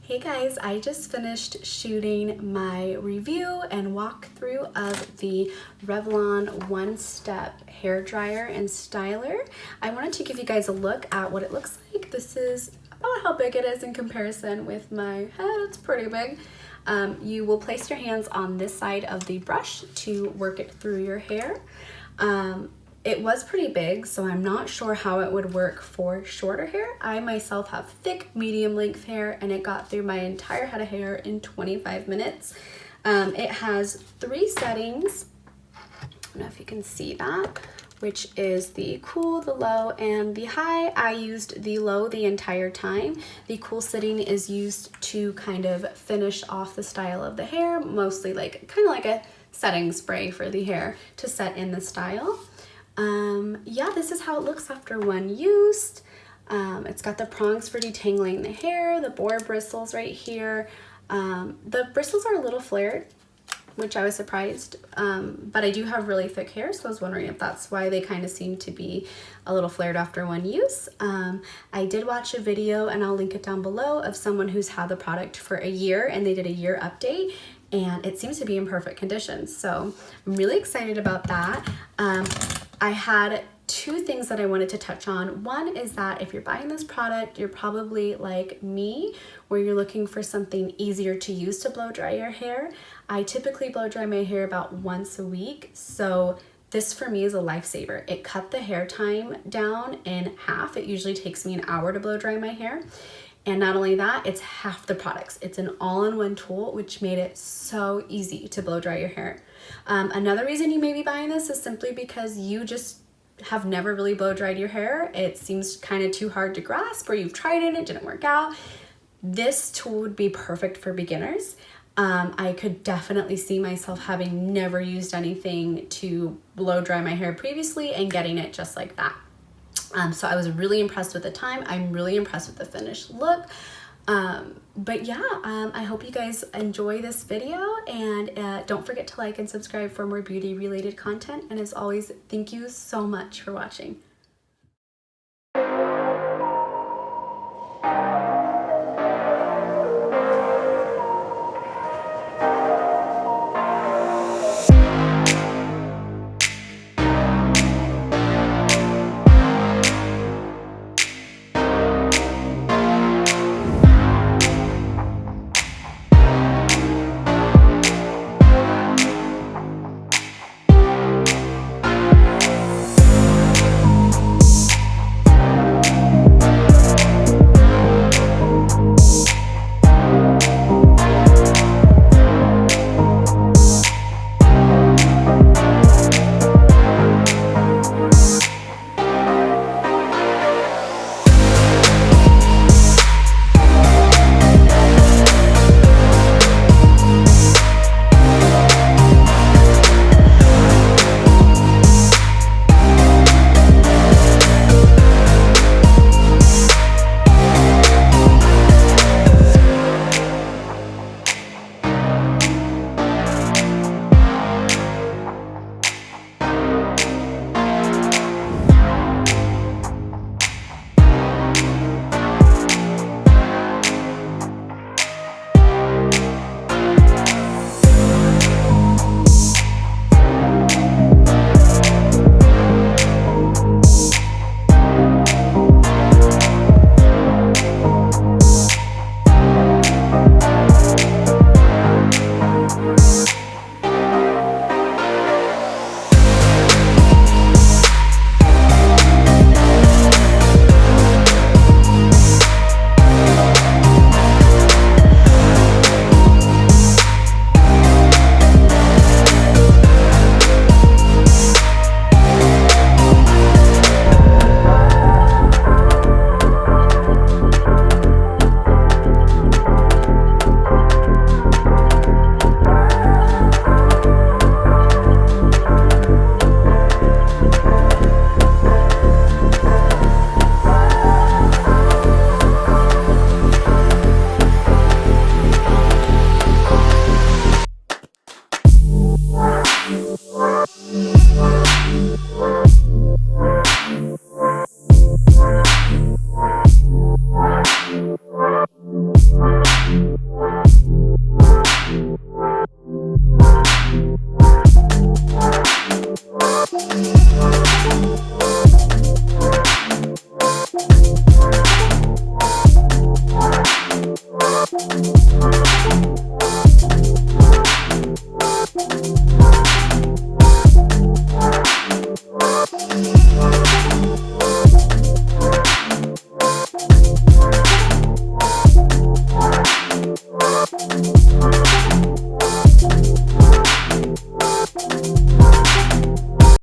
Hey guys, I just finished shooting my review and walkthrough of the Revlon One-Step Hair Dryer and Styler. I wanted to give you guys a look at what it looks like. This is about how big it is in comparison with my head. It's pretty big. You will place your hands on this side of the brush to work it through your hair. It was pretty big, so I'm not sure how it would work for shorter hair. I myself have thick, medium length hair, and it got through my entire head of hair in 25 minutes. It has 3 settings. I don't know if you can see that, which is the cool, the low, and the high. I used the low the entire time. The cool setting is used to kind of finish off the style of the hair, mostly like kind of like a setting spray for the hair to set in the style. Yeah, this is how it looks after one used. It's got the prongs for detangling the hair, the boar bristles right here. The bristles are a little flared, which I was surprised, but I do have really thick hair, so I was wondering if that's why they kind of seem to be a little flared after one use. I did watch a video, and I'll link it down below, of someone who's had the product for a year, and they did a year update, and it seems to be in perfect condition, so I'm really excited about that. I had 2 things that I wanted to touch on. One is that if you're buying this product, you're probably like me, where you're looking for something easier to use to blow dry your hair. I typically blow dry my hair about once a week, so this for me is a lifesaver. It cut the hair time down in half. It usually takes me an hour to blow dry my hair. And not only that, it's half the products. It's an all-in-one tool, which made it so easy to blow dry your hair. Another reason you may be buying this is simply because you just have never really blow dried your hair. It seems kind of too hard to grasp, or you've tried it, it didn't work out. This tool would be perfect for beginners. I could definitely see myself having never used anything to blow dry my hair previously and getting it just like that. So I was really impressed with the time. I'm really impressed with the finished look. But yeah, I hope you guys enjoy this video, and don't forget to like and subscribe for more beauty related content. And as always, thank you so much for watching.